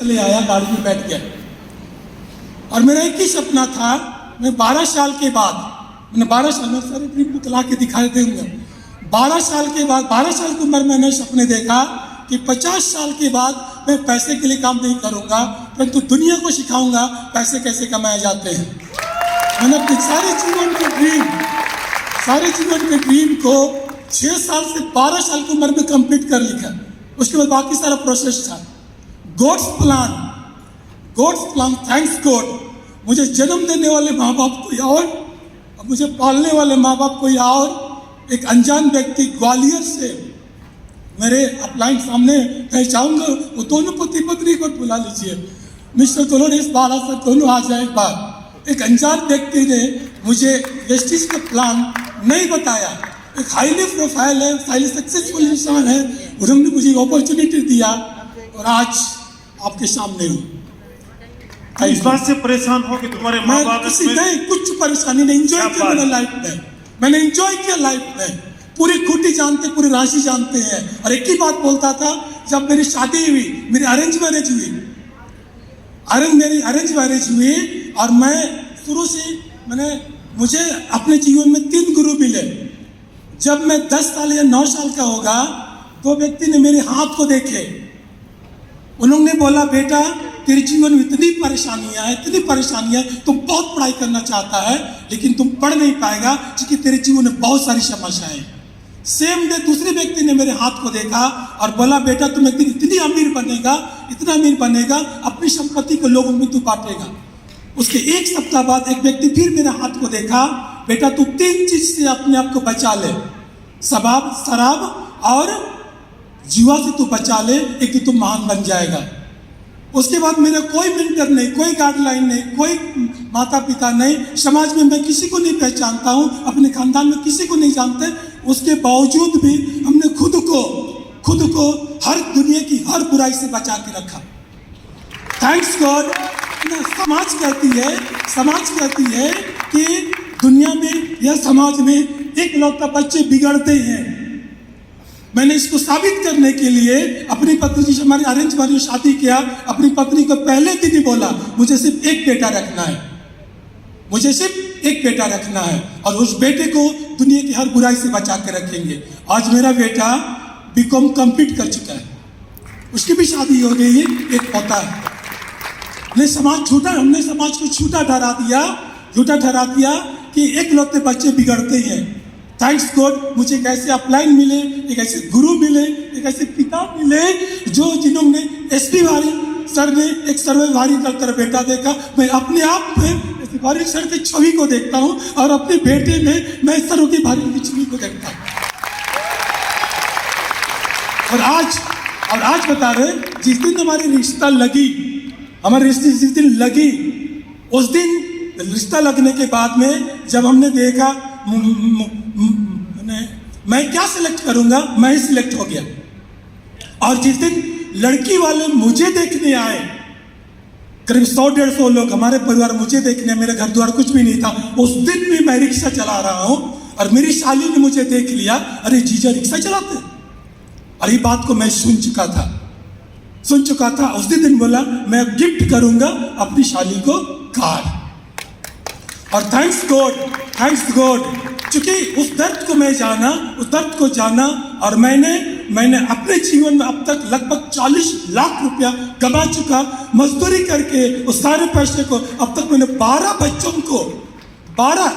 चले आया, गाड़ी में बैठ गया। और मेरा एक ही सपना था, मैं 12 साल के बाद, मैंने 12 साल में सारे ट्रिप ला के दिखाए देंगे, 12 साल के बाद, 12 साल की उम्र में मैंने सपने देखा कि 50 साल के बाद मैं पैसे के लिए काम नहीं करूंगा, परंतु दुनिया को सिखाऊंगा पैसे कैसे कमाए जाते हैं। मैंने अपने सारे जीवन के ड्रीम को 6 साल से 12 साल की उम्र में कंप्लीट कर लिखा। उसके बाद बाकी सारा प्रोसेस था। God's plan, thanks God. मुझे जन्म देने वाले माँ बाप कोई और, मुझे पालने वाले माँ बाप कोई और, एक अनजान व्यक्ति ग्वालियर से मेरे अपलाइन सामने पहचाऊंगा, वो दोनों पति पत्नी को बुला लीजिए, मिस्टर डोलोरेस बाला सर दोनों आ जाए एक बार। एक अनजान व्यक्ति ने मुझे वेस्टिज का प्लान नहीं बताया, एक हाईली प्रोफाइल है, हाईली सक्सेसफुल इंसान है, उन्होंने मुझे अपॉर्चुनिटी दिया और आज आपके सामने हूँ। इस बात से परेशान हो कि तुम्हारे माँ बाप नहीं, कुछ परेशानी नहीं, एंजॉय किया मैंने लाइफ में, मैंने एंजॉय किया लाइफ में। पूरी खूंटी जानते, पूरी राशि जानते हैं। और एक ही बात बोलता था, जब मेरी शादी हुई, मेरी अरेंज मैरिज हुई और मैं शुरू से मुझे अपने जीवन में 3 गुरु मिले। जब मैं 10 साल या 9 साल का होगा, 2 व्यक्ति ने मेरे हाथ को देखे, उन्होंने बोला बेटा तेरे जीवन में इतनी परेशानियां, तुम बहुत पढ़ाई करना चाहता है लेकिन तुम पढ़ नहीं पाएगा क्योंकि तेरे जीवन में बहुत सारी समस्याएं। सेम डे दूसरे व्यक्ति ने मेरे हाथ को देखा और बोला बेटा तुम एक दिन इतना अमीर बनेगा, अपनी संपत्ति को लोगों में तू बांटेगा। उसके 1 सप्ताह बाद एक व्यक्ति फिर मेरे हाथ को देखा, बेटा तू 3 चीज से अपने आप को बचा ले, शराब और जुआ से तू बचा ले, एक दिन तू महान बन जाएगा। उसके बाद मेरा कोई मेंटर नहीं, कोई गाइडलाइन नहीं, कोई माता पिता नहीं, समाज में मैं किसी को नहीं पहचानता हूँ, अपने खानदान में किसी को नहीं जानते। उसके बावजूद भी हमने खुद को हर दुनिया की हर बुराई से बचा के रखा। Thanks God. समाज कहती है कि दुनिया में या समाज में इकलौता बच्चे बिगड़ते हैं। मैंने इसको साबित करने के लिए अपनी पत्नी से हमारी अरेंज मैरिज शादी किया। अपनी पत्नी को पहले दिन ही बोला मुझे सिर्फ एक बेटा रखना है और उस बेटे को दुनिया की हर बुराई से बचा के रखेंगे। आज मेरा बेटा बीकॉम कंप्लीट कर चुका है, उसकी भी शादी हो गई है, एक पोता है। हमने समाज को झूठा ठहरा दिया कि एकलौते बच्चे बिगड़ते हैं। थैंक्स गॉड मुझे एक ऐसे अपलाइन मिले, एक ऐसे गुरु मिले, एक ऐसे पिता मिले जिन्होंने एसपी वारी सर ने एक सर्वे भारी कर बेटा देखा। मैं अपने आप में भारी सर की छवि को देखता हूँ और अपने बेटे में मैं सरों की भारी की छवि को देखता हूँ। और आज बता रहे, जिस दिन हमारी रिश्ता लगी, उस दिन रिश्ता लगने के बाद में जब हमने देखा मैं क्या सिलेक्ट करूंगा, मैं ही सिलेक्ट हो गया। और जिस दिन लड़की वाले मुझे देखने आए, करीब 100-150 लोग हमारे परिवार मुझे देखने, मेरे घर द्वार कुछ भी नहीं था, उस दिन भी मैं रिक्शा चला रहा हूं और मेरी साली ने मुझे देख लिया, अरे जीजा रिक्शा चलाते। और ये बात को मैं सुन चुका था। उस दिन बोला मैं गिफ्ट करूंगा अपनी साली को कार। और थैंक्स गॉड क्योंकि उस दर्द को जाना और मैंने अपने जीवन में अब तक लगभग 40 लाख रुपया कमा चुका। मजदूरी करके उस सारे पैसे को अब तक मैंने 12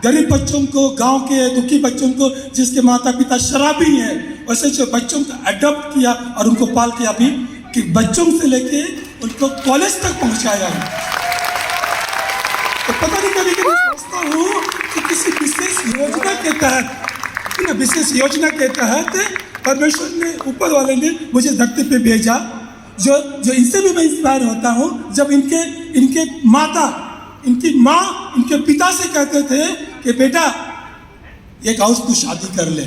गरीब बच्चों को, गांव के दुखी बच्चों को जिसके माता पिता शराबी हैं, वैसे जो बच्चों को अडॉप्ट किया और उनको पाल के अभी कि बच्चों से लेके उनको कॉलेज तक पहुंचाया है। तो पता नहीं कभी सोचता हूँ कि किसी विशेष योजना के तहत परमेश्वर ने, ऊपर वाले ने मुझे धरती पे भेजा, जो इनसे भी मैं इंस्पायर होता हूँ। जब इनके माँ इनके पिता से कहते थे कि बेटा एक हाउस तू शादी कर ले,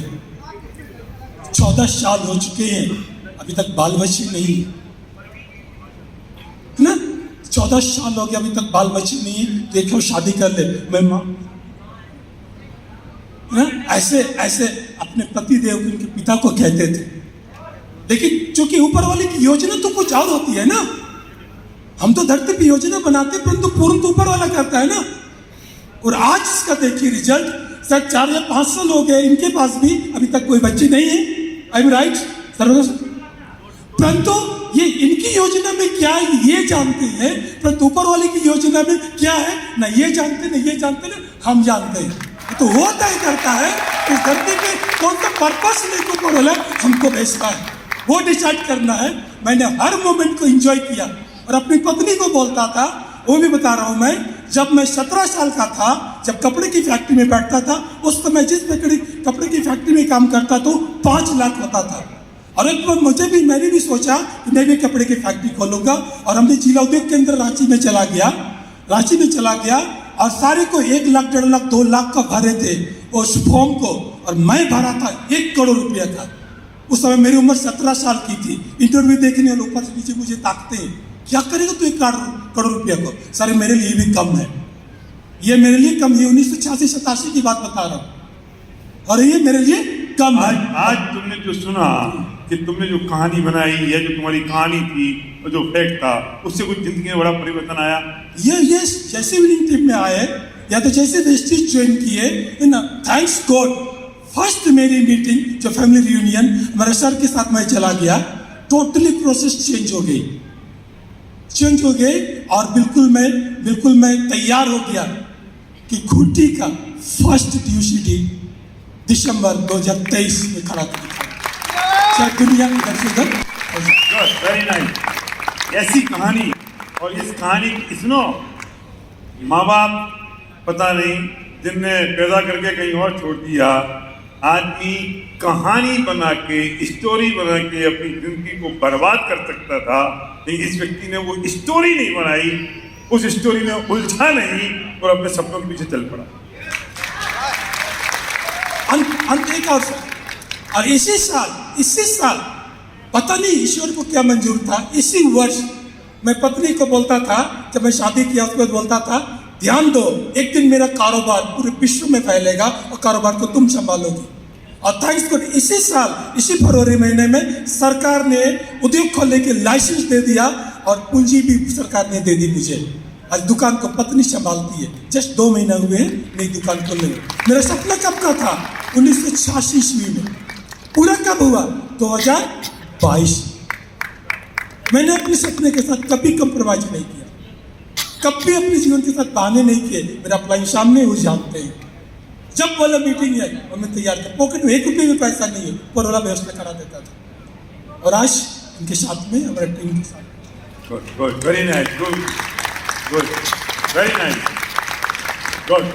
14 साल हो चुके हैं अभी तक बाल बच्चे नहीं है ना, 14 साल हो गया अभी तक बाल बच्चे नहीं है, देखो शादी कर ले। मैं माँ ऐसे अपने पति देव उनके पिता को कहते थे। लेकिन चूंकि ऊपर वाले की योजना तो कुछ और होती है ना, हम तो धरती पे योजना बनाते हैं, परंतु पूर्ण तो ऊपर वाला करता है ना। और आज इसका देखिए रिजल्ट, शायद 4 या 5 साल हो गए इनके पास भी, अभी तक कोई बच्चे नहीं है। I am right Sarvodaya? परंतु ये इनकी योजना में क्या है ये जानते हैं, परंतु ऊपर वाले की योजना में क्या है ना ये जानते, ना ये जानते, ना हम जानते हैं। तो वो तय करता है इस धरती पे कौन सा पर्पस लेकर ऊपर वाला हमको भेजता है, वो डिसाइड करना है। मैंने हर मोमेंट को एंजॉय किया और अपनी पत्नी को बोलता था, वो भी बता रहा हूं मैं, जब मैं 17 साल का था, जब कपड़े की फैक्ट्री में बैठता था, उस समय जिस कपड़े की फैक्ट्री में काम करता तो 5 लाख होता था। और एक बार मैंने भी सोचा कि मैं भी कपड़े की फैक्ट्री खोलूंगा। और हमने जिला उद्योग केंद्र रांची में चला गया और सारे को 1 लाख, 1.5 लाख, 2 लाख का भरे थे उस फॉर्म को, और मैं भरा था 1 करोड़ रुपया का। उस समय मेरी उम्र 17 साल की थी। इंटरव्यू देखने वाले ऊपर से नीचे मुझे ताकते हैं, क्या करेगा तू 1 करोड़ रुपया को? सर मेरे लिए भी कम है, ये मेरे लिए कम है। 1986-87 की बात बता रहा हूँ, और ये मेरे लिए कम है। आज तुमने जो सुना कि तुमने जो कहानी बनाई या जो तुम्हारी कहानी थी और जो फैक्ट था, उससे कुछ जिंदगी में बड़ा परिवर्तन आया? ये जैसे विनिंग टीम में आए या तो जैसे वेस्टेज ज्वाइन किए ना, थैंक्स गॉड, फर्स्ट मेरी मीटिंग जो फैमिली रियूनियन मेरे सर के साथ मैं चला गया, टोटली प्रोसेस चेंज हो गई और बिल्कुल मैं तैयार हो गया कि खूंटी का फर्स्ट DUCD दिसंबर 2023 में खड़ा कर दिखाऊं, चाहे दुनिया इधर से उधर हो जाए। Very nice. ऐसी कहानी, और इस कहानी की सुनो, माँ बाप पता नहीं जिनने पैदा करके कहीं और छोड़ दिया, आदमी कहानी बना के, स्टोरी बना के अपनी जिंदगी को बर्बाद कर सकता था, लेकिन इस व्यक्ति ने वो स्टोरी नहीं बनाई, उस स्टोरी में उलझा नहीं और अपने सपनों के पीछे चल पड़ा। अंत एक और इसी साल पता नहीं ईश्वर को क्या मंजूर था, इसी वर्ष मैं पत्नी को बोलता था, जब मैं शादी किया उसके बाद बोलता था, ध्यान दो एक दिन मेरा कारोबार पूरे विश्व में फैलेगा और कारोबार को तुम संभालोगी। और थैंक्स गॉड इसी साल, इसी फरवरी महीने में सरकार ने उद्योग खोलने के लाइसेंस दे दिया और पूंजी भी सरकार ने दे दी मुझे। आज दुकान को पत्नी संभालती है, जस्ट 2 महीना हुए हैं नई दुकान खोलने में। मेरा सपना कब का था? 1986 ईस्वी में। पूरा कब हुआ? 2022। मैंने अपने सपने के साथ कभी कंप्रोमाइज नहीं किया, कभी अपने जीवन के साथ बहाने नहीं किए। मेरा प्लान सामने हो जानते हैं, जब वाला मीटिंग है और मैं तैयार था, पॉकेट में 1 रुपये भी पैसा नहीं है, पर वाला व्यवस्था करा देता था। और आज इनके साथ में, हमारे टीम के साथ। Good, very nice, good, very nice, good.